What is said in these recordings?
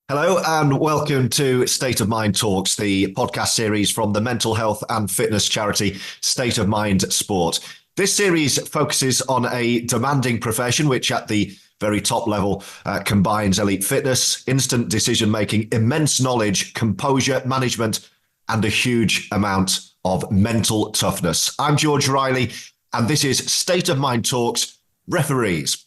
Hello and welcome to State of Mind Talks, the podcast series from the mental health and fitness charity State of Mind Sport. This series focuses on a demanding profession which at the very top level combines elite fitness, instant decision-making, immense knowledge, composure, management, and a huge amount of mental toughness. I'm George Riley, and this is State of Mind Talks Referees.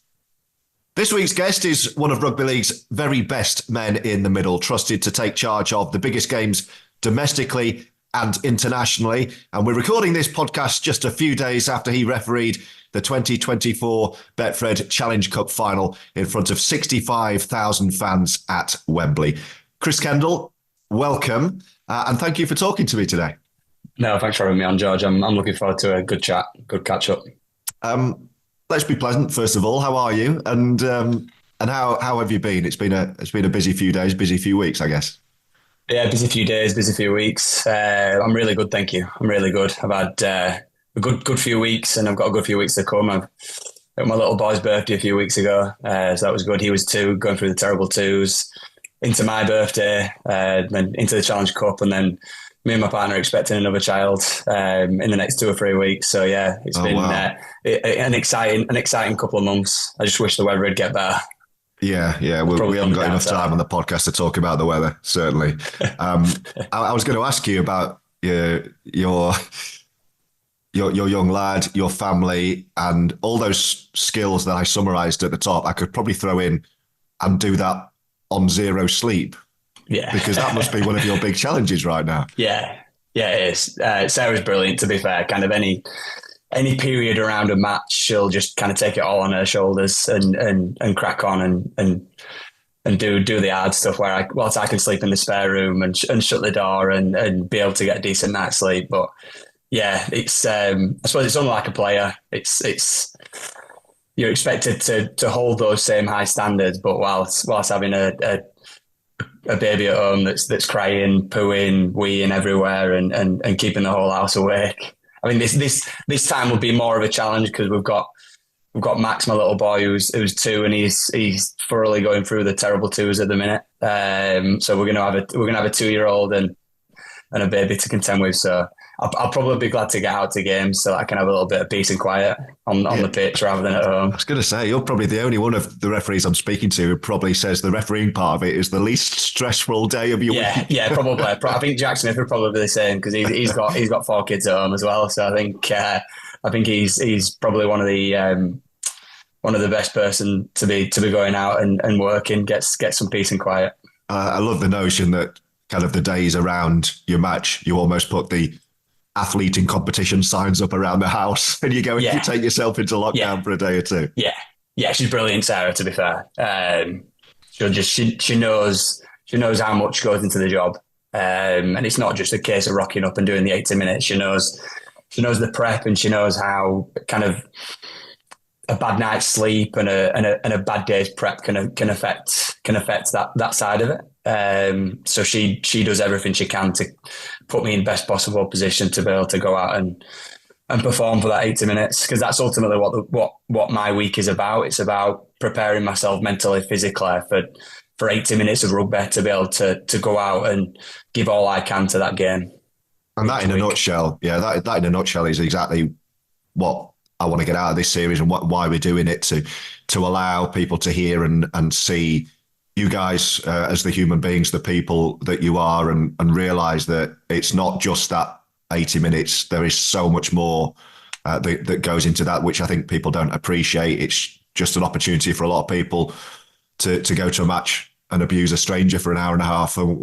This week's guest is one of Rugby League's very best men in the middle, trusted to take charge of the biggest games domestically and internationally. And we're recording this podcast just a few days after he refereed the 2024 Betfred Challenge Cup final in front of 65,000 fans at Wembley. Chris Kendall, welcome, and thank you for talking to me today. No, thanks for having me on, George. I'm looking forward to a good chat, good catch up. Let's be pleasant, first of all. How are you? And how have you been? It's been a busy few days, busy few weeks, I guess. Yeah, busy few days, busy few weeks. I'm really good, thank you. I'm really good. I've had a good few weeks, and I've got a good few weeks to come. I've got my little boy's birthday a few weeks ago, so that was good. He was 2, going through the terrible twos, into my birthday, then into the Challenge Cup, and then me and my partner are expecting another child in the next 2 or 3 weeks. So yeah, it's been wow. An exciting couple of months. I just wish the weather would get better. Yeah. We haven't got enough time on the podcast to talk about the weather, certainly. I was going to ask you about your young lad, your family, and all those skills that I summarised at the top. I could probably throw in and do that on 0 sleep. Yeah, because that must be one of your big challenges right now. Yeah, it is. Sarah's brilliant, to be fair. Kind of any period around a match, she'll just kind of take it all on her shoulders and crack on and do the hard stuff where I can sleep in the spare room and shut the door and be able to get a decent night's sleep. But yeah, it's I suppose it's unlike a player. It's you're expected to hold those same high standards, but whilst having a baby at home that's crying, pooing, weeing everywhere, and keeping the whole house awake. I mean, this time will be more of a challenge because we've got Max, my little boy, who's 2, and he's thoroughly going through the terrible twos at the minute. So we're gonna have a 2-year-old and a baby to contend with. So I'll probably be glad to get out to games so I can have a little bit of peace and quiet on the pitch rather than at home. I was going to say, you're probably the only one of the referees I'm speaking to who probably says the refereeing part of it is the least stressful day of your week. Yeah, probably. I think Jack Smith would probably be the same because he's got 4 kids at home as well. So I think he's probably one of the best person to be going out and working, get some peace and quiet. I love the notion that kind of the days around your match, you almost put the athlete in competition signs up around the house and you go and you take yourself into lockdown for a day or 2. Yeah, she's brilliant, Sarah, to be fair. She knows how much goes into the job. And it's not just a case of rocking up and doing the 80 minutes. She knows the prep, and she knows how kind of a bad night's sleep and a bad day's prep can affect that side of it. So she does everything she can to put me in best possible position to be able to go out and perform for that 80 minutes, because that's ultimately what my week is about. It's about preparing myself mentally, physically for 80 minutes of rugby to be able to go out and give all I can to that game. And that in a nutshell, that in a nutshell is exactly what I want to get out of this series and why we're doing it, to allow people to hear and see you guys as the human beings, the people that you are, and realise that it's not just that 80 minutes. There is so much more that goes into that, which I think people don't appreciate. It's just an opportunity for a lot of people to go to a match and abuse a stranger for an hour and a half. And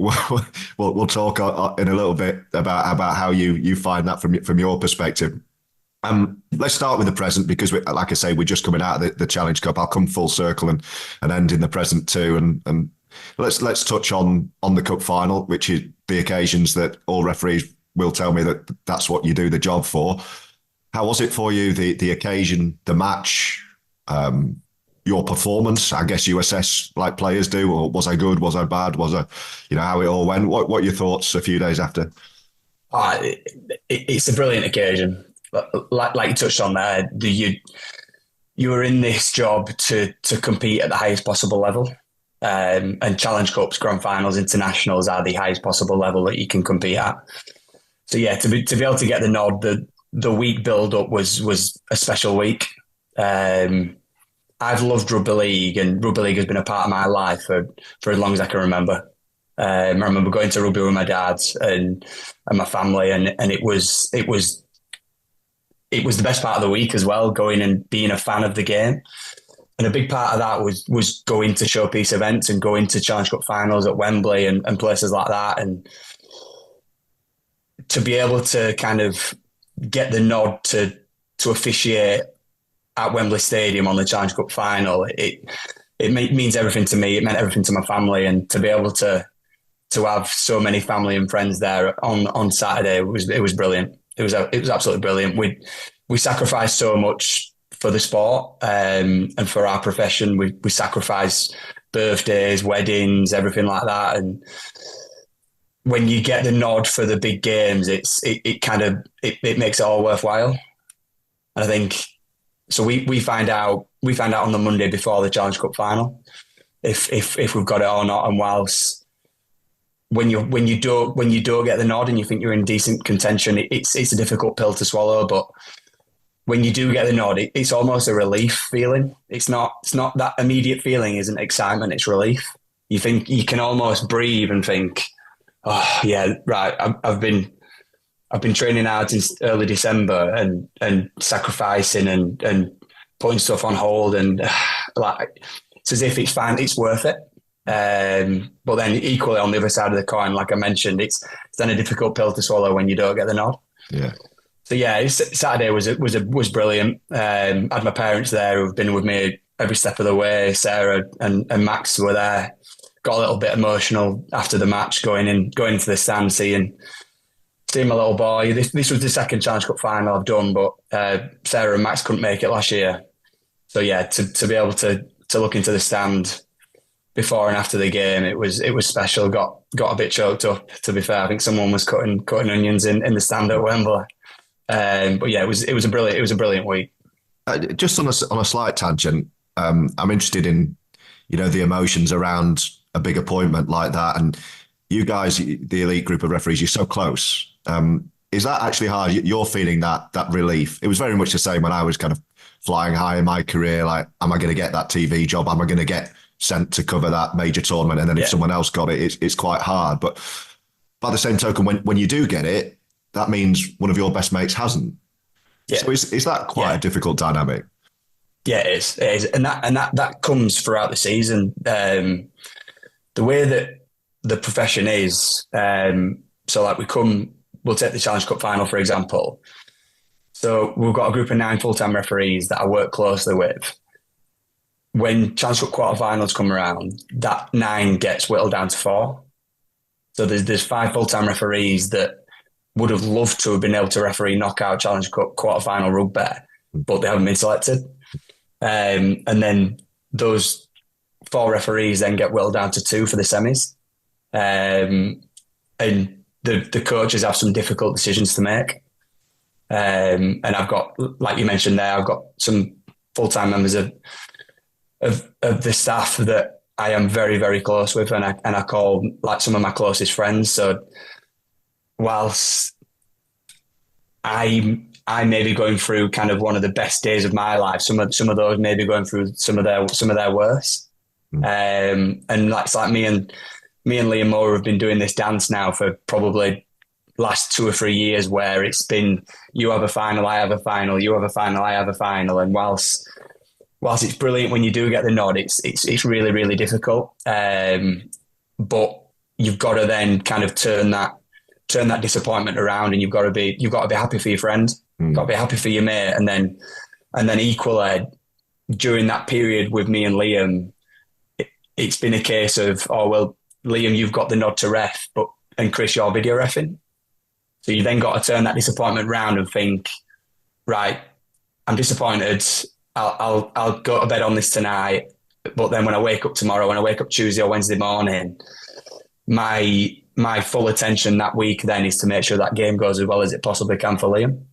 we'll talk in a little bit about how you find that from your perspective. Let's start with the present, because like I say, we're just coming out of the Challenge Cup. I'll come full circle and end in the present too. And let's touch on the cup final, which is the occasions that all referees will tell me that's what you do the job for. How was it for you, the occasion, the match, your performance? I guess you assess like players do, or was I good? Was I bad? Was I, how it all went? What are your thoughts a few days after? It's a brilliant occasion. Like you touched on there, you were in this job to compete at the highest possible level. And Challenge Cups, Grand Finals, Internationals are the highest possible level that you can compete at. So yeah, to be able to get the nod, the week build up was a special week. I've loved rugby league, and rugby league has been a part of my life for as long as I can remember. I remember going to rugby with my dad and my family, and it was the best part of the week as well, going and being a fan of the game. And a big part of that was going to showpiece events and going to Challenge Cup finals at Wembley and places like that. And to be able to kind of get the nod to officiate at Wembley Stadium on the Challenge Cup final, it means everything to me. It meant everything to my family, and to be able to have so many family and friends there on Saturday it was brilliant. It was absolutely brilliant. We sacrificed so much for the sport, and for our profession. We sacrifice birthdays, weddings, everything like that. And when you get the nod for the big games, it makes it all worthwhile. And I think so. We find out on the Monday before the Challenge Cup final if we've got it or not. And whilst when you don't get the nod and you think you're in decent contention, it's a difficult pill to swallow. But when you do get the nod, it's almost a relief feeling. It's not that immediate feeling isn't excitement, it's relief. You think you can almost breathe and think, oh yeah, right. I've been training hard since early December and sacrificing and putting stuff on hold, and like it's as if it's fine, it's worth it. But then equally on the other side of the coin, like I mentioned, it's then a difficult pill to swallow when you don't get the nod. Yeah. So yeah, Saturday was brilliant. Had my parents there who've been with me every step of the way. Sarah and Max were there. Got a little bit emotional after the match, going into the stand, seeing my little boy. This was the second Challenge Cup final I've done, but Sarah and Max couldn't make it last year. So yeah, to be able to look into the stand before and after the game, it was special. Got a bit choked up, to be fair. I think someone was cutting onions in the stand at Wembley. But yeah, it was a brilliant week. Just on a slight tangent, I'm interested in the emotions around a big appointment like that, and you guys, the elite group of referees, you're so close. Is that actually hard? You're feeling that relief. It was very much the same when I was kind of flying high in my career. Like, am I going to get that TV job? Am I going to get sent to cover that major tournament? And then if someone else got it, it's quite hard. But by the same token, when you do get it, that means one of your best mates hasn't. Yeah. So is that quite a difficult dynamic? Yeah, it is. And that comes throughout the season. The way that the profession is, so like we'll take the Challenge Cup final, for example. So we've got a group of 9 full-time referees that I work closely with. When Challenge Cup quarterfinals come around, that 9 gets whittled down to 4. So there's 5 full-time referees that would have loved to have been able to referee knockout Challenge Cup quarterfinal rugby, but they haven't been selected. And then those 4 referees then get whittled down to 2 for the semis. And the coaches have some difficult decisions to make. And I've got, like you mentioned there, I've got some full-time members of the staff that I am very, very close with, and I call like some of my closest friends. So whilst I may be going through kind of one of the best days of my life, some of those may be going through some of their worst. And it's like me and Liam Moore have been doing this dance now for probably last 2 or 3 years, where it's been you have a final, I have a final, you have a final, I have a final. And whilst it's brilliant when you do get the nod, it's really, really difficult. But you've got to then kind of turn that disappointment around, and you've got to be happy for your friend, got to be happy for your mate, and then equally during that period with me and Liam, it's been a case of, oh well, Liam, you've got the nod to ref, and Chris, you're video reffing. So you then got to turn that disappointment round and think, right, I'm disappointed. I'll go to bed on this tonight, but then when I wake up tomorrow, when I wake up Tuesday or Wednesday morning, my full attention that week then is to make sure that game goes as well as it possibly can for Liam.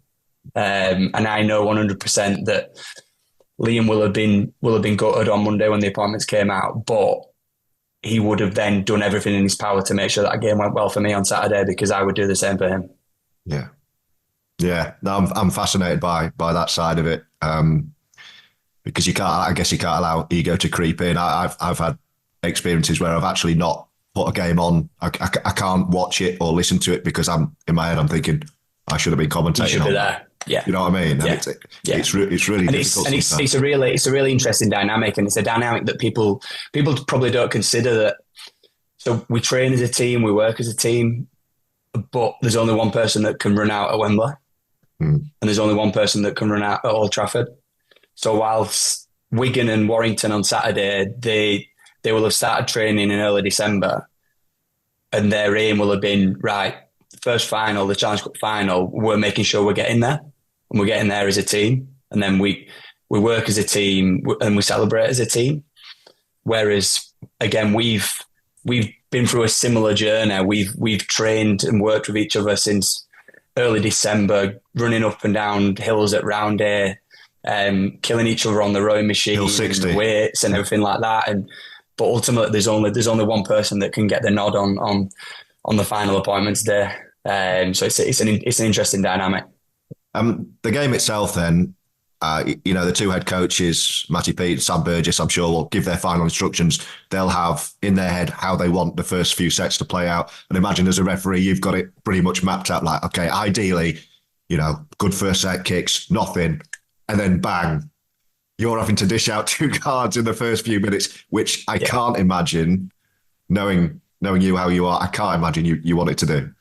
And I know 100% that Liam will have been gutted on Monday when the appointments came out, but he would have then done everything in his power to make sure that game went well for me on Saturday, because I would do the same for him. Yeah. Yeah. No, I'm fascinated by that side of it. Because I guess you can't allow ego to creep in. I've had experiences where I've actually not put a game on. I can't watch it or listen to it because I'm in my head, I'm thinking I should have been commentating. You should be there. Yeah. You know what I mean? Yeah. And it's really and difficult. It's a really interesting dynamic, and it's a dynamic that people probably don't consider. That so we train as a team, we work as a team, but there's only one person that can run out at Wembley, and there's only one person that can run out at Old Trafford. So whilst Wigan and Warrington on Saturday, they will have started training in early December, and their aim will have been, right, first final, the Challenge Cup final, we're making sure we're getting there, and we're getting there as a team, and then we work as a team and we celebrate as a team. Whereas again, we've been through a similar journey. We've trained and worked with each other since early December, running up and down hills at Roundhay, killing each other on the rowing machine, and weights and everything like that. But ultimately, there's only one person that can get the nod on the final appointments day. So it's an interesting dynamic. The game itself, then, the two head coaches, Matty Peet, Sam Burgess, I'm sure will give their final instructions. They'll have in their head how they want the first few sets to play out. And imagine as a referee, you've got it pretty much mapped out. Like, okay, ideally, good first set kicks, nothing, and then bang, you're having to dish out 2 cards in the first few minutes, which I can't imagine, knowing you how you are, I can't imagine you want it to do.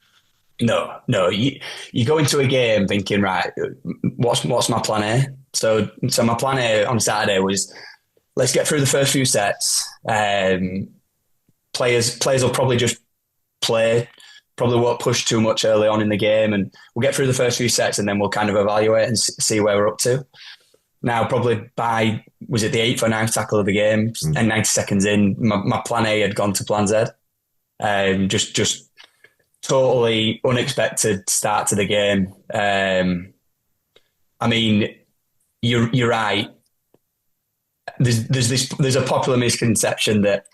No. You go into a game thinking, right, what's my plan A? So my plan A on Saturday was, let's get through the first few sets. Players will probably just play, probably won't push too much early on in the game, and we'll get through the first few sets and then we'll kind of evaluate and see where we're up to. Now, probably by, was it the 8th or 9th tackle of the game, and 90 seconds in, my plan A had gone to plan Z. Just totally unexpected start to the game. I mean, you're right. There's a popular misconception that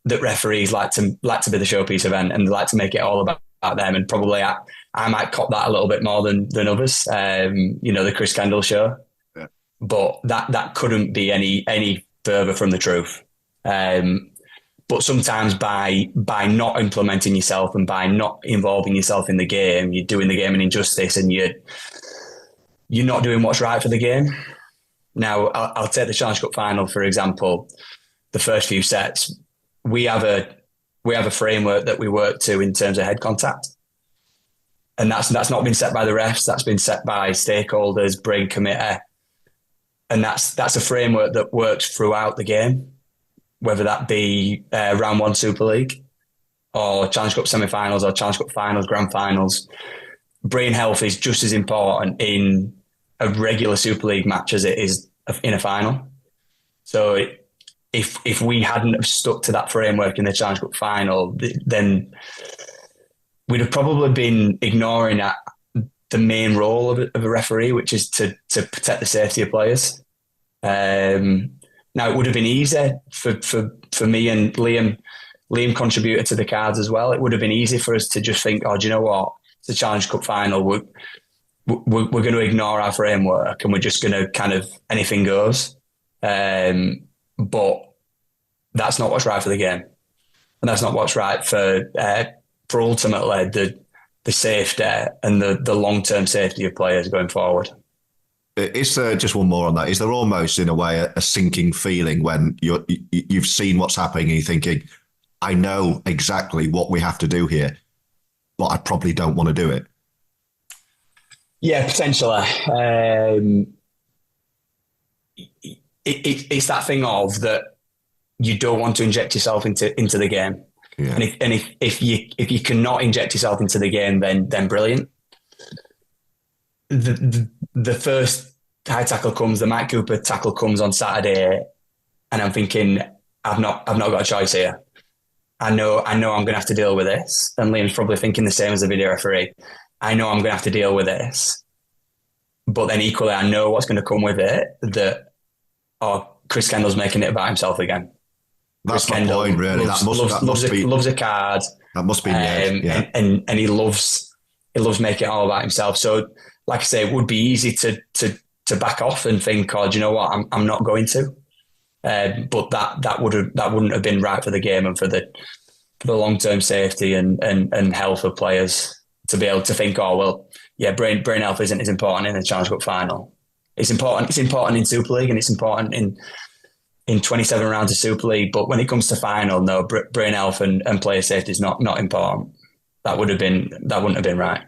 referees like to be the showpiece event and they like to make it all about them. And probably I might cop that a little bit more than others. The Chris Kendall Show. Yeah. But that couldn't be any further from the truth. But sometimes by not implementing yourself and by not involving yourself in the game, you're doing the game an injustice, and you're not doing what's right for the game. Now, I'll take the Challenge Cup final, for example. The first few sets, we have a framework that we work to in terms of head contact. And that's not been set by the refs, that's been set by stakeholders, brain committee. And that's a framework that works throughout the game, whether that be round 1 Super League or Challenge Cup semi-finals or Challenge Cup finals, grand finals. Brain health is just as important in a regular Super League match as it is in a final. So if we hadn't have stuck to that framework in the Challenge Cup final, then we'd have probably been ignoring the main role of a referee, which is to protect the safety of players. Now, it would have been easy for me, and Liam contributed to the cards as well. It would have been easy for us to just think, oh, do you know what? It's a Challenge Cup final. We're going to ignore our framework and we're just going to kind of anything goes. But that's not what's right for the game. And that's not what's right for ultimately the safety and the long-term safety of players going forward. Is there, just one more on that, is there almost in a way a sinking feeling when you've seen what's happening and you're thinking, I know exactly what we have to do here, but I probably don't want to do it? Yeah, potentially. It's that thing of that you don't want to inject yourself into the game. Yeah. And if you cannot inject yourself into the game, then brilliant. The first high tackle comes, the Mike Cooper tackle comes on Saturday, and I'm thinking, I've not got a choice here. I know I'm going to have to deal with this. And Liam's probably thinking the same as the video referee. I know I'm going to have to deal with this. But then equally, I know what's going to come with it, that Chris Kendall's making it about himself again. That's Chris my Kendall point, really. loves a card. That must be in the end, yeah. And he loves making it all about himself. So, like I say, it would be easy to back off and think, oh, do you know what? I'm not going to. But that wouldn't have been right for the game and for the long-term safety and health of players to be able to think, oh well, yeah, brain health isn't as important in the Challenge Cup final. It's important. It's important in Super League and it's important in 27 rounds of Super League. But when it comes to final, no, brain health and player safety is not important. That wouldn't have been right.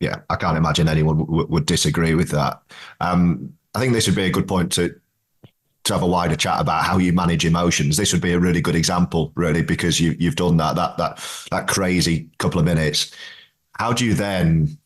Yeah, I can't imagine anyone would disagree with that. I think this would be a good point to have a wider chat about how you manage emotions. This would be a really good example, really, because you've done that crazy couple of minutes. How do you then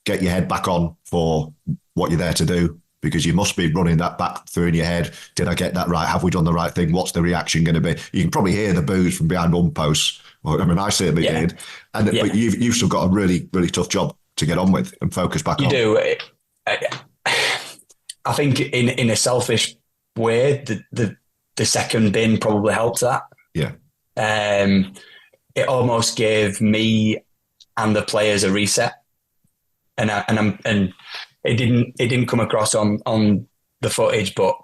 get your head back on for what you're there to do? Because you must be running that back through in your head. Did I get that right? Have we done the right thing? What's the reaction going to be? You can probably hear the boos from behind umposts. Well, I mean, I certainly did. But you've still got a really, really tough job to get on with and focus back on. You do. I think in a selfish way, the second bin probably helped that. Yeah. It almost gave me and the players a reset, and it didn't come across on the footage, but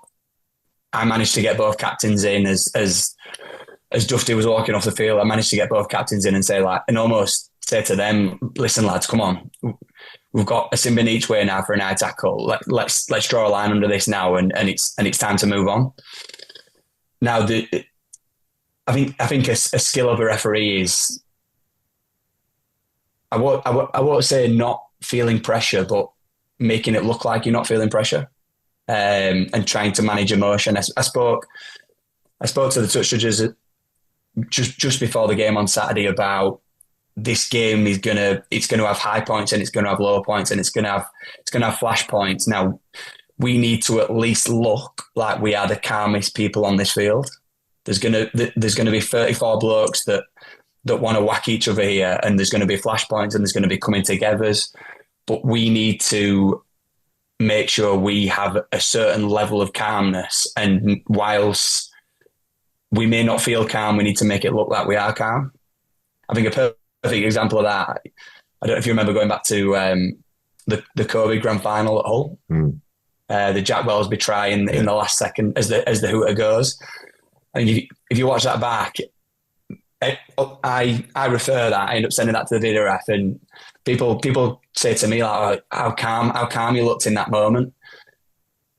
I managed to get both captains in as Dufty was walking off the field. I managed to get both captains in and almost say to them, listen lads, come on, we've got a sin bin each way now for an eye tackle. Let's draw a line under this now, and it's time to move on. Now I think a skill of a referee is, I won't say not feeling pressure, but making it look like you're not feeling pressure, and trying to manage emotion. I spoke to the touch judges just before the game on Saturday about this game it's going to have high points and it's going to have low points and it's going to have flash points. Now we need to at least look like we are the calmest people on this field. There's going to be 34 blokes that want to whack each other here, and there's going to be flashpoints and there's going to be coming togethers. But we need to make sure we have a certain level of calmness. And whilst we may not feel calm, we need to make it look like we are calm. I think a perfect example of that, I don't know if you remember going back to the COVID grand final at Hull. The Jack Wellsby try in the last second as the hooter goes. And if you watch that back, I refer that. I end up sending that to the video ref, and people say to me like, "How calm you looked in that moment."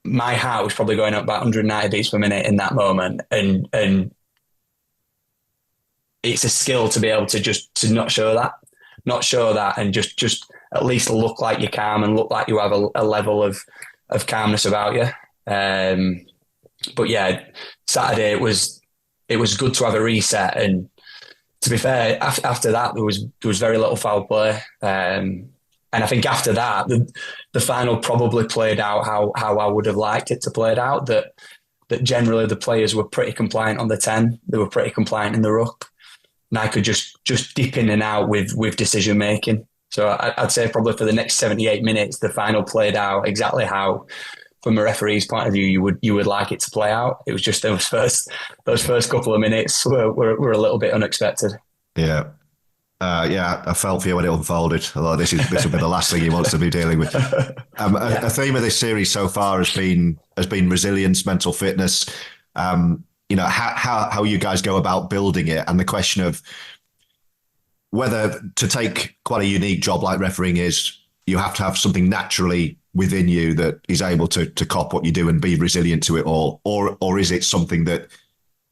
My heart was probably going up about 190 beats per minute in that moment, and it's a skill to be able to not show that, and just at least look like you're calm and look like you have a level of calmness about you. But yeah, Saturday it was good to have a reset, and to be fair, after that there was very little foul play, and I think after that the final probably played out how I would have liked it to play it out. That generally the players were pretty compliant on the 10, they were pretty compliant in the ruck, and I could just dip in and out with decision making. So I'd say probably for the next 78 minutes the final played out exactly how, from a referee's point of view, you would like it to play out. It was just those first couple of minutes were a little bit unexpected. Yeah. I felt for you when it unfolded. Although this will be the last thing he wants to be dealing with. A theme of this series so far has been resilience, mental fitness. How you guys go about building it, and the question of whether to take quite a unique job like refereeing is, you have to have something naturally within you that is able to cop what you do and be resilient to it all, or is it something that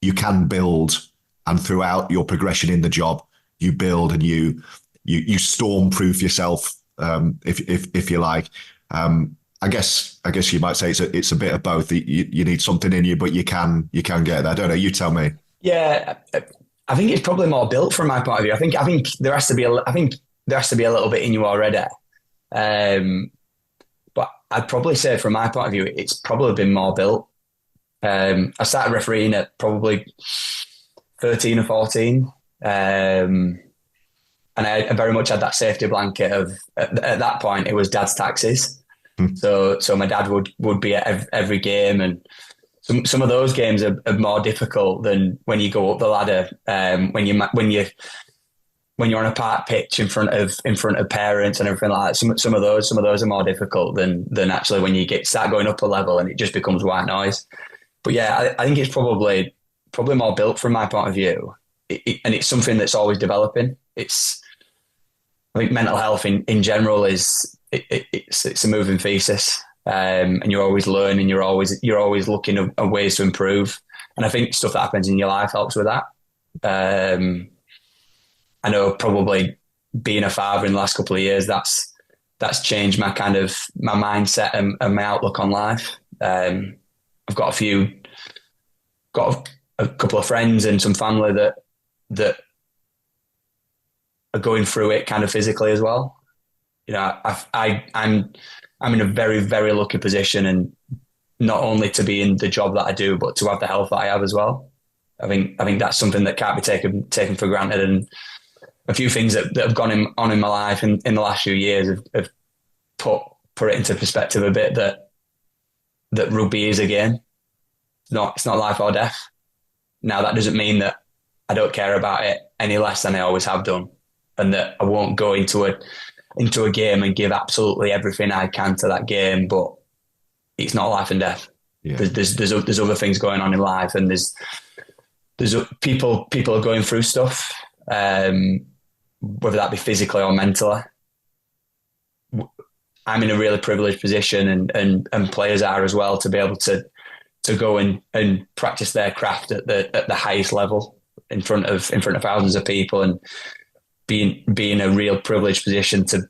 you can build, and throughout your progression in the job you build and you storm-proof yourself, if you like. I guess you might say it's a bit of both. You need something in you, but you can get there. I don't know. You tell me. Yeah, I think it's probably more built from my point of view. I think there has to be a little bit in you already. But I'd probably say from my point of view, it's probably been more built. I started refereeing at probably 13 or 14. And I very much had that safety blanket of, at that point, it was dad's taxes. So my dad would be at every game, and some of those games are more difficult than when you go up the ladder. When you're on a park pitch in front of parents and everything like that, some of those are more difficult than actually when you start going up a level and it just becomes white noise. But yeah, I think it's probably more built from my point of view, and it's something that's always developing. I think mental health in general it's a moving feast, and you're always learning, you're always looking at ways to improve, and I think stuff that happens in your life helps with that. I know probably being a father in the last couple of years, that's changed my mindset and my outlook on life. I've got a couple of friends and some family that are going through it kind of physically as well. You know, I'm in a very, very lucky position, and not only to be in the job that I do, but to have the health that I have as well. I think that's something that can't be taken for granted, and a few things that have gone on in my life in the last few years have put it into perspective a bit that rugby is a game. It's not life or death. Now, that doesn't mean that I don't care about it any less than I always have done, and that I won't go into a game and give absolutely everything I can to that game, but it's not life and death. Yeah. There's other things going on in life, and there's people are going through stuff, whether that be physically or mentally. I'm in a really privileged position, and players are as well, to be able to go and practice their craft at the highest level in front of thousands of people, and be in a real privileged position to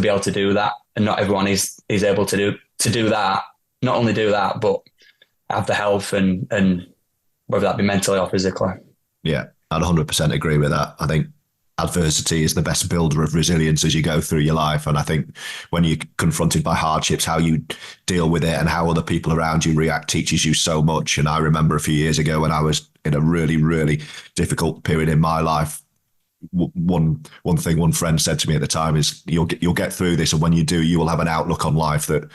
be able to do that. And not everyone is able to do that. Not only do that, but have the health and whether that be mentally or physically. Yeah, I'd 100% agree with that. I think adversity is the best builder of resilience as you go through your life. And I think when you're confronted by hardships, how you deal with it and how other people around you react teaches you so much. And I remember a few years ago when I was in a really, really difficult period in my life, one thing one friend said to me at the time is, you'll get through this, and when you do, you will have an outlook on life that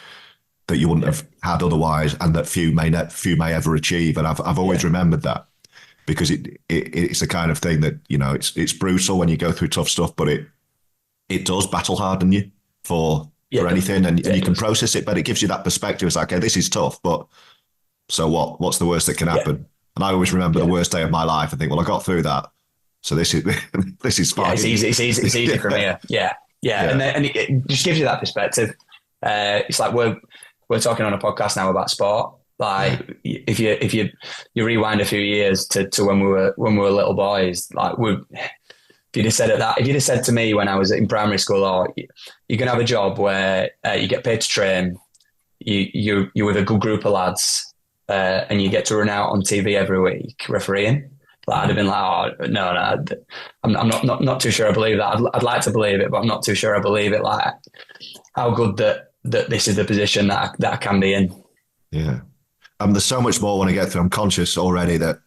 you wouldn't have had otherwise, and that few may ever achieve. And I've always remembered that, because it's the kind of thing that, you know, it's brutal when you go through tough stuff, but it does battle harden you for anything, and you can process it, but it gives you that perspective. It's like, okay, this is tough, but so what? What's the worst that can happen? Yeah. And I always remember the worst day of my life and think, well, I got through that, so this is fine. Yeah, it's easy from here. Yeah. And it just gives you that perspective. It's like we're talking on a podcast now about sport. Like if you rewind a few years to when we were little boys, like if you'd have said to me when I was in primary school, oh, you're gonna have a job where you get paid to train, you're with a good group of lads, and you get to run out on TV every week refereeing. Like, I'd have been like, oh no, I'm not too sure I believe that. I'd like to believe it, but I'm not too sure I believe it. Like, how good that this is the position that I can be in. Yeah. There's so much more I want to get through. I'm conscious already that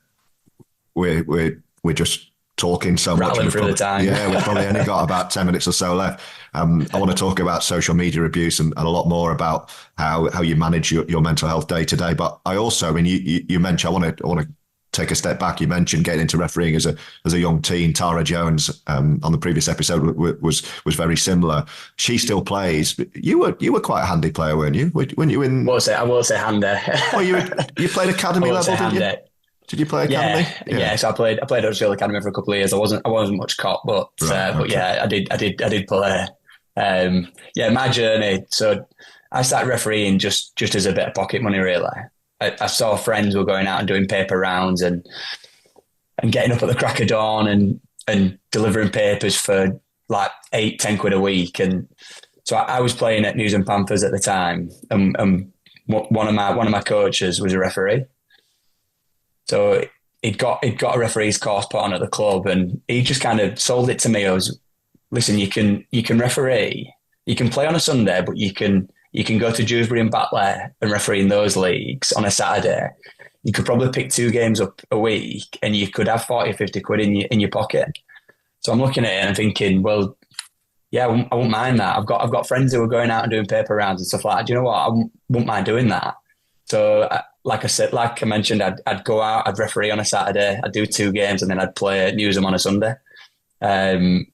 we're just talking so rattling much. Through the time. Yeah, we've probably only got about 10 minutes or so left. I want to talk about social media abuse and a lot more about how you manage your mental health day to day. But I also, I mean, you mentioned, I want to take a step back. You mentioned getting into refereeing as a young teen. Tara Jones on the previous episode was very similar. She still plays. You were quite a handy player, weren't you? Weren't you in? I will say handy. Well, you played academy level, didn't you? Did you play academy? Yeah. So I played Huddersfield Academy for a couple of years. I wasn't much caught, but but yeah, I did play. My journey. So I started refereeing just as a bit of pocket money, really. I saw friends were going out and doing paper rounds and getting up at the crack of dawn and delivering papers for like 8-10 quid a week. And so I was playing at News and Panthers at the time, and one of my coaches was a referee. So he'd got a referee's course put on at the club, and he just kind of sold it to me. I was, listen, you can referee, you can play on a Sunday, but you can go to Dewsbury and Batley and referee in those leagues on a Saturday. You could probably pick 2 games up a week, and you could have 40 or 50 quid in your pocket. So I'm looking at it and I'm thinking, well, yeah, I wouldn't mind that. I've got friends who are going out and doing paper rounds and stuff like that. Do you know what? I wouldn't mind doing that. So like I said, like I mentioned, I'd go out, I'd referee on a Saturday, I'd do 2 games, and then I'd play Newsham on a Sunday. And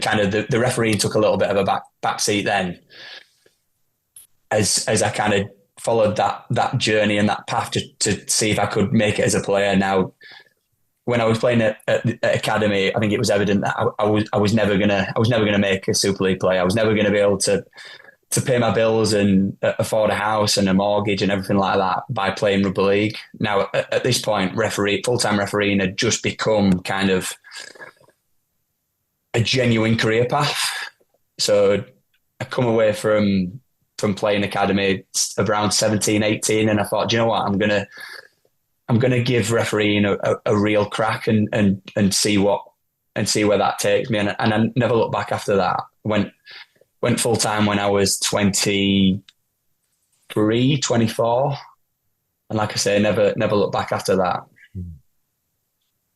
kind of the refereeing took a little bit of a back seat then, as I kind of followed that journey and that path to see if I could make it as a player. Now, when I was playing at academy, I think it was evident that I was never gonna make a Super League player. I was never gonna be able to pay my bills and afford a house and a mortgage and everything like that by playing rugby league. Now, at this point, full-time refereeing had just become kind of a genuine career path. So I come away from playing academy around 17, 18, and I thought, do you know what, I'm gonna give refereeing a real crack and see where that takes me. And I never looked back after that. Went full time when I was 23, 24. And like I say, never looked back after that.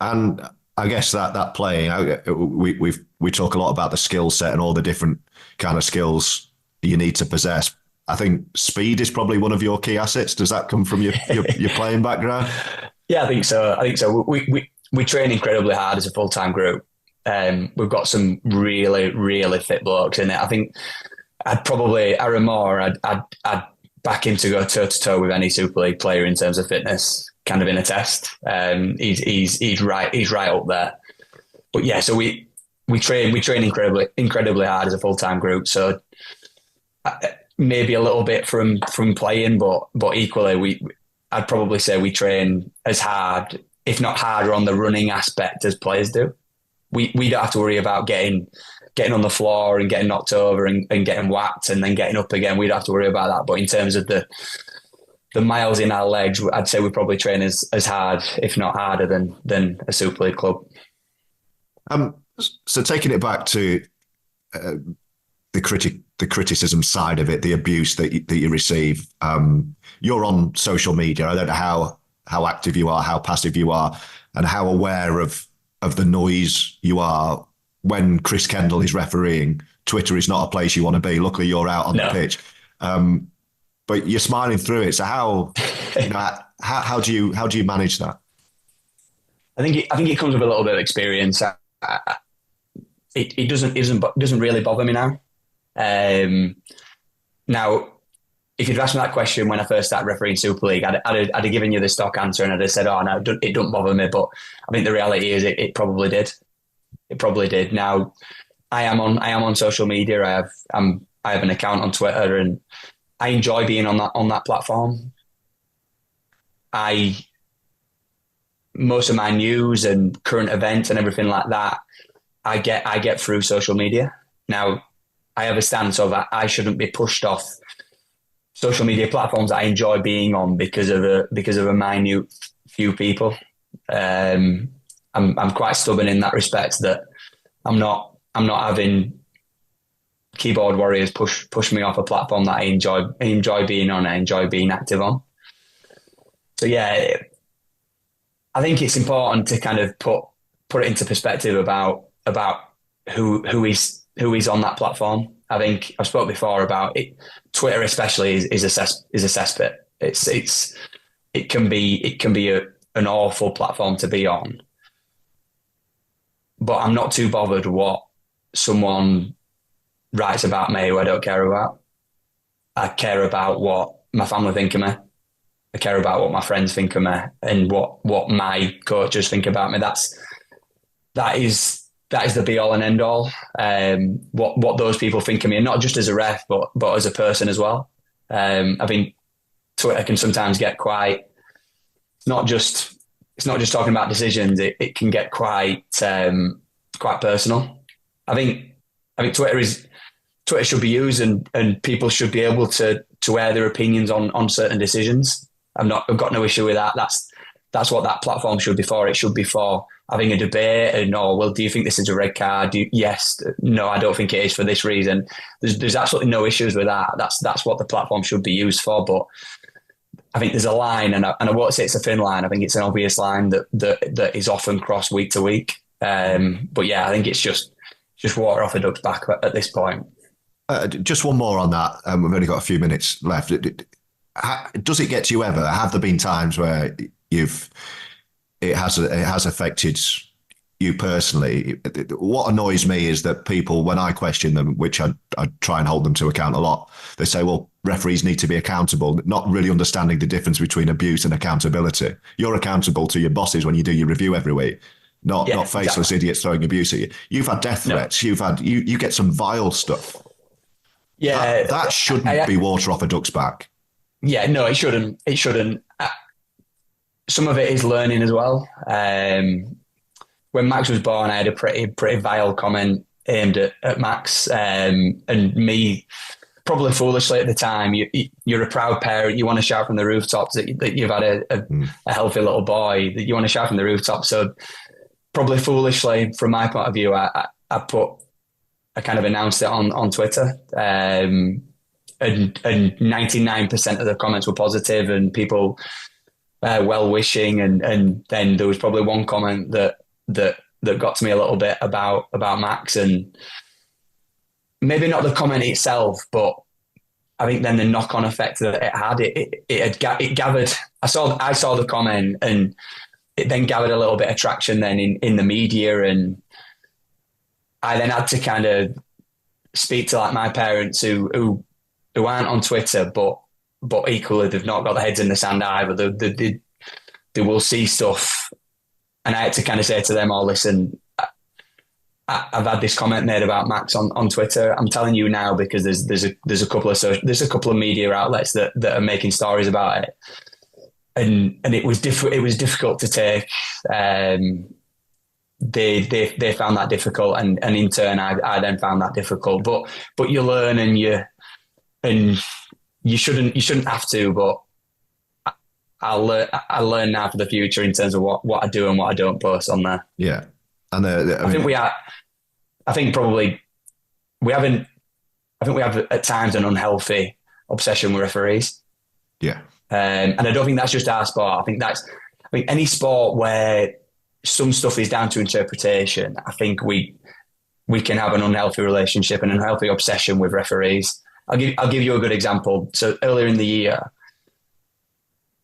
And I guess that playing, we talk a lot about the skill set and all the different kind of skills you need to possess. I think speed is probably one of your key assets. Does that come from your playing background? Yeah, I think so. We train incredibly hard as a full-time group. We've got some really, really fit blokes in it. I think I'd back him to go toe to toe with any Super League player in terms of fitness, kind of in a test. He's right up there. But yeah, so we train incredibly hard as a full-time group. So maybe a little bit from playing, but equally I'd probably say we train as hard, if not harder, on the running aspect as players do. We don't have to worry about getting on the floor and getting knocked over and getting whacked and then getting up again. We don't have to worry about that. But in terms of the miles in our legs, I'd say we probably train as hard, if not harder, than a Super League club. So taking it back to the criticism side of it, the abuse that you receive. You're on social media. I don't know how active you are, how passive you are, and how aware of the noise you are when Chris Kendall is refereeing. Twitter is not a place you want to be. Luckily, you're out on the pitch, but you're smiling through it. So how do you manage that? I think it comes with a little bit of experience. It doesn't really bother me now. Now, if you'd asked me that question when I first started refereeing Super League, I'd have given you the stock answer and I'd have said, "Oh no, it don't bother me." But I think the reality is, it probably did. It probably did. Now, I am on social media. I have an account on Twitter, and I enjoy being on that platform. Most of my news and current events and everything like that, I get through social media. Now, I have a stance of I shouldn't be pushed off social media platforms that I enjoy being on because of a minute few people. I'm quite stubborn in that respect, that I'm not having keyboard warriors push me off a platform that I enjoy being on, I enjoy being active on. So yeah, I think it's important to kind of put it into perspective about who is on that platform. I think I've spoke before about it. Twitter especially is a cesspit. It can be an awful platform to be on. But I'm not too bothered what someone writes about me who I don't care about. I care about what my family think of me. I care about what my friends think of me and what my coaches think about me. That is the be all and end all. What those people think of me, and not just as a ref, but as a person as well. I think Twitter can sometimes get quite. It's not just talking about decisions. It can get quite personal. I think Twitter should be used and people should be able to air their opinions on certain decisions. I've got no issue with that. That's what that platform should be for. It should be for having a debate and, do you think this is a red card? Yes, no, I don't think it is for this reason. There's absolutely no issues with that. That's what the platform should be used for. But I think there's a line, and I won't say it's a thin line. I think it's an obvious line that is often crossed week to week. But yeah, I think it's just water off a duck's back at this point. Just one more on that. We've only got a few minutes left. does it get to you ever? Have there been times where it has affected you personally? What annoys me is that people, when I question them, which I try and hold them to account a lot, they say, well, referees need to be accountable, not really understanding the difference between abuse and accountability. You're accountable to your bosses when you do your review every week, not faceless idiots throwing abuse at you. You've had death threats. You've had you get some vile stuff. Yeah, that shouldn't be water off a duck's back. Yeah, no, it shouldn't. It shouldn't. Some of it is learning as well. When Max was born, I had a pretty vile comment aimed at Max, and me, probably foolishly at the time. You're a proud parent. You want to shout from the rooftops that you've had a healthy little boy. That you want to shout from the rooftops. So probably foolishly, from my point of view, I kind of announced it on Twitter. And 99% of the comments were positive and people well wishing, and then there was probably one comment that got to me a little bit about Max, and maybe not the comment itself, but I think then the knock-on effect that it had, it gathered. I saw the comment, and it then gathered a little bit of traction then in the media, and I then had to kind of speak to like my parents who aren't on Twitter, but equally they've not got their heads in the sand either. They will see stuff, and I had to kind of say to them, "Oh, listen, I've had this comment made about Max on Twitter. I'm telling you now because there's a couple of media outlets that are making stories about it, and it was difficult to take. They found that difficult, and in turn, I then found that difficult. But you learn, and you shouldn't have to, but I learn now for the future in terms of what I do and what I don't post on there. Yeah, and I think we have at times an unhealthy obsession with referees. Yeah, and I don't think that's just our sport. I think any sport where some stuff is down to interpretation, I think we can have an unhealthy relationship and an unhealthy obsession with referees. I'll give you a good example. So earlier in the year,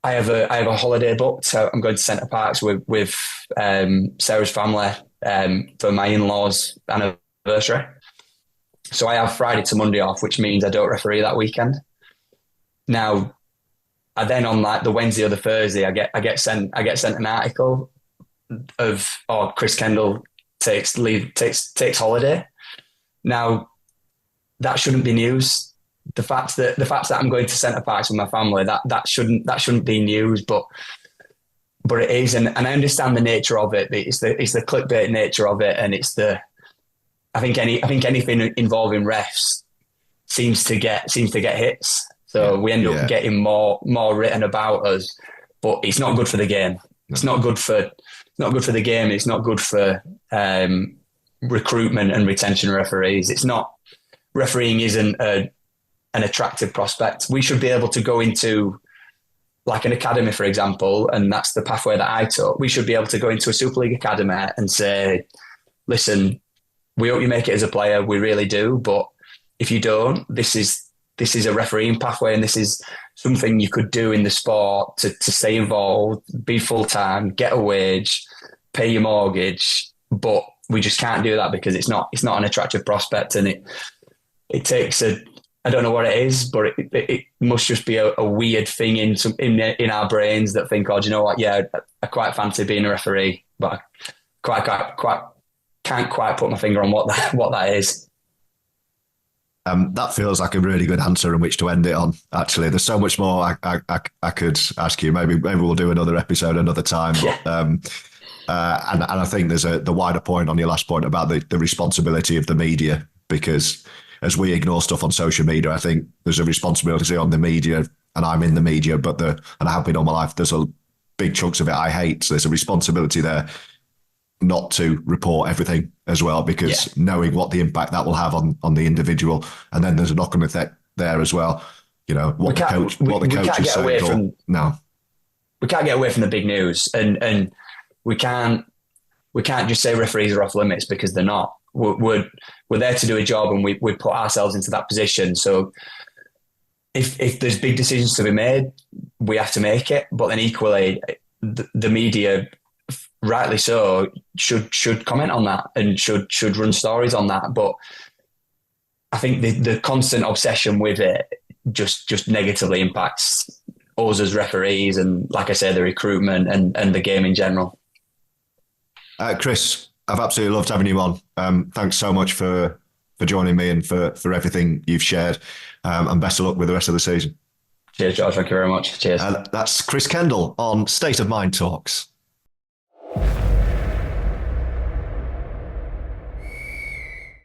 I have a holiday booked. So I'm going to Centre Parks with Sarah's family for my in-laws' anniversary. So I have Friday to Monday off, which means I don't referee that weekend. Now, I then on like the Wednesday or the Thursday, I get sent an article of Chris Kendall takes holiday. Now, that shouldn't be news. The fact that I'm going to Centre Parks with my family, that shouldn't be news, but it is, and I understand the nature of it. It's the clickbait nature of it, and I think anything involving refs seems to get hits. So we end up getting more written about us, but it's not good for the game. No. It's not good for the game. It's not good for recruitment and retention of referees. It's not. Refereeing isn't an attractive prospect. We should be able to go into like an academy, for example, and that's the pathway that I took. We should be able to go into a Super League academy and say, listen, we hope you make it as a player. We really do. But if you don't, this is a refereeing pathway, and this is something you could do in the sport to stay involved, be full-time, get a wage, pay your mortgage. But we just can't do that because it's not an attractive prospect, and it takes I don't know what it is, but it must just be a weird thing in our brains that think, oh, do you know what? Yeah, I quite fancy being a referee, but I can't quite put my finger on what that is. That feels like a really good answer in which to end it on. Actually, there's so much more I could ask you. Maybe we'll do another episode another time. Yeah. And I think there's the wider point on your last point about the responsibility of the media, because as we ignore stuff on social media, I think there's a responsibility on the media, and I'm in the media, and I have been all my life. There's a big chunks of it I hate. So there's a responsibility there not to report everything as well, because knowing what the impact that will have on the individual, and then there's a knock-on effect there as well. You know what the coach is saying. No, we can't get away from the big news, and we can't just say referees are off limits, because they're not. We're there to do a job, and we put ourselves into that position. So if there's big decisions to be made, we have to make it. But then equally, the media, rightly so, should comment on that and should run stories on that. But I think the constant obsession with it just negatively impacts us as referees and, like I say, the recruitment and the game in general. Chris, I've absolutely loved having you on. Thanks so much for joining me and for everything you've shared. And best of luck with the rest of the season. Cheers, George. Thank you very much. Cheers. That's Chris Kendall on State of Mind Talks.